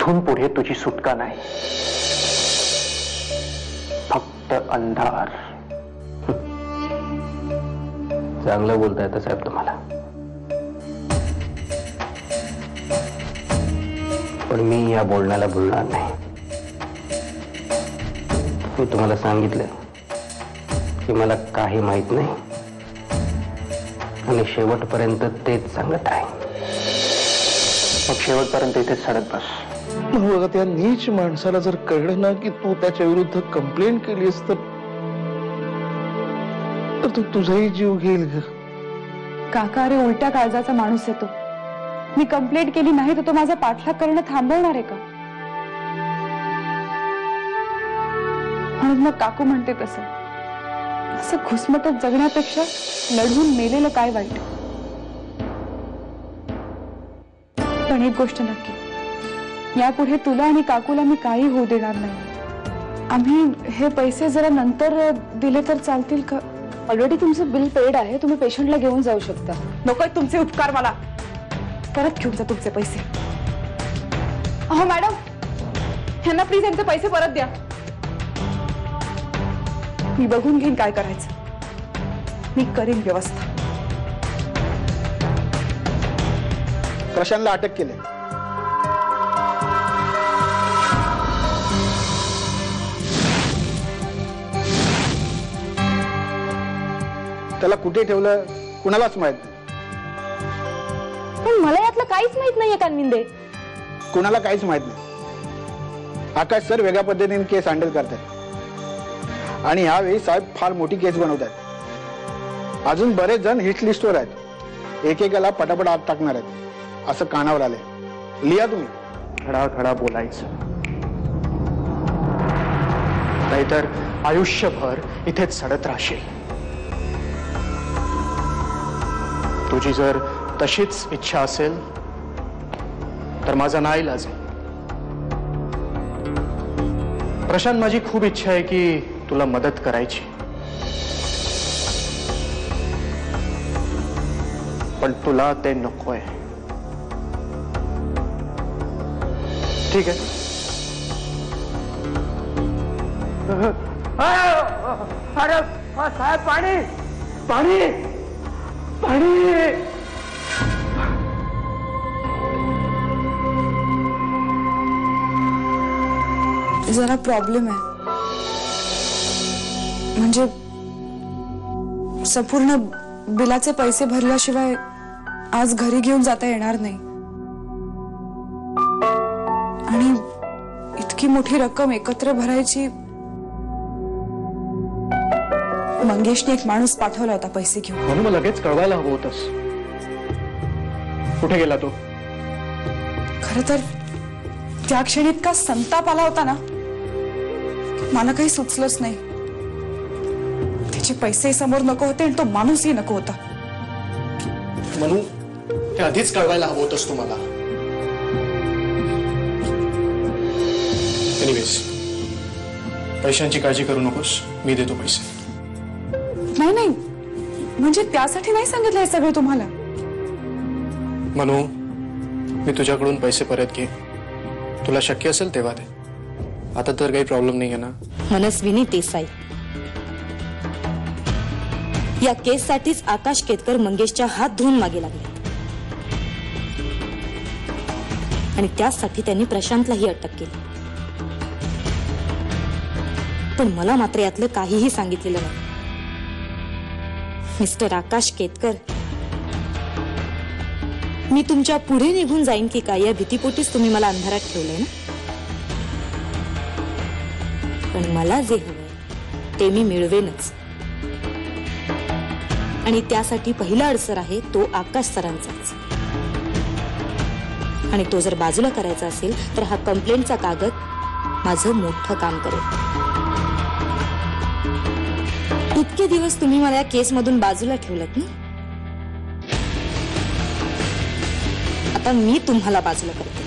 इथून पुढे तुझी सुटका नाही, फक्त अंधार. चांगलं बोलता येतं साहेब तुम्हाला, पण मी या बोलण्याला भुलणार नाही. मी तुम्हाला सांगितलं की मला काही माहित नाही आणि शेवटपर्यंत तेच सांगत आहे. मग शेवटपर्यंत इथेच सडत बस. बघा, त्या नीच माणसाला जर कळलं ना की तू त्याच्या विरुद्ध कंप्लेंट केलीस तर तो तुझाही जीव घेईल ग. काका, अरे उलट्या काळजाचा माणूस आहे तो. मी कंप्लेंट केली नाही तर तो माझा पाठलाग करणं थांबवणार आहे का? म्हणून मग काकू म्हणते तसं, असं घुसमटत जगण्यापेक्षा लढून मेलेलं काय वाईट. पण एक गोष्ट नक्की, यापुढे तुला आणि काकूला मी काही होऊ देणार नाही. आम्ही हे पैसे जरा नंतर दिले तर चालतील का? ऑलरेडी तुमचं बिल पेड आहे, तुम्ही पेशंटला घेऊन जाऊ शकता. नकोय तुमचे उपकार, मला परत घेऊन जा तुमचे पैसे. अहो मॅडम, ह्यांना प्लीज यांचे पैसे परत द्या. मी बघून घेईन काय करायचं, मी करीन व्यवस्था. प्रशांतला अटक केली. त्याला कुठे ठेवलं कुणालाच माहित नाही. पण मला यातलं काहीच माहित नाहीये कानविंदे. कुणाला काहीच माहित नाही. आकाश सर वेगळ्या पद्धतीने केस हँडल करतात आणि यावेळी साहेब फार मोठी केस बनवतात. अजून बरेच जण हिट लिस्टवर आहेत. एकेकाला पटापट आत टाकणार आहेत असं कानावर आले. लिहा तुम्ही. खडाखडा बोलायचं, नाहीतर आयुष्यभर इथेच सडत राहशील. तुझी जर तशीच इच्छा असेल तर माझा नाईलाज आहे. प्रशांत, माझी खूप इच्छा आहे की तुला मदत करायची, पण तुला ते नकोय. ठीक आहे? अरे साहेब, पाणी पाणी पाणी. जरा प्रॉब्लेम आहे, म्हणजे संपूर्ण बिलाचे पैसे भरल्याशिवाय आज घरी घेऊन जाता येणार नाही. आणि इतकी मोठी रक्कम एकत्र भरायची. मंगेशने एक माणूस पाठवला होता पैसे घेऊन. म्हणून मग लगेच कळवायला हवं होतंस. कुठे गेला तो? खरं तर त्या क्षणी इतका संताप आला होता ना, मला काही सुचलंच नाही. त्याचे पैसे समोर नको होते आणि तो माणूसही नको होता. म्हणून ते आधीच कळवायला हवं होतंस तुम्हाला. एनिवेज, पैशांची काळजी करू नकोस, मी देतो पैसे. नाही नाही, म्हणजे त्यासाठी नाही सांगितलं हे सगळं तुम्हाला. म्हणू, मी तुझ्याकडून पैसे परत घे. तुला शक्य असेल तेव्हा दे. आता तर काही प्रॉब्लेम नाही आहे ना? मनस्विनी देसाई, या केससाठीच आकाश केतकर मंगेशच्या हात धुवून मागे लागले आणि त्यासाठी त्यांनी प्रशांतलाही अटक केली. पण मला मात्र यातलं काहीही सांगितलेलं नाही. मिस्टर आकाश केतकर, मी तुमच्या पुढे निघून जाईन की काय या भीतीपोटीच तुम्ही मला अंधारात ठेवलंय ना? पण मला जे हवंय ते मी मिळवेनच. आणि त्यासाठी पहिला अडसर आहे तो आकाश सरांचाच. आणि तो जर बाजूला करायचा असेल तर हा कंप्लेंटचा कागद माझं मोठं काम करेल. इतके दिवस तुम्ही मला या केसमधून बाजूला ठेवलत ना, आता मी तुम्हाला बाजूला करते.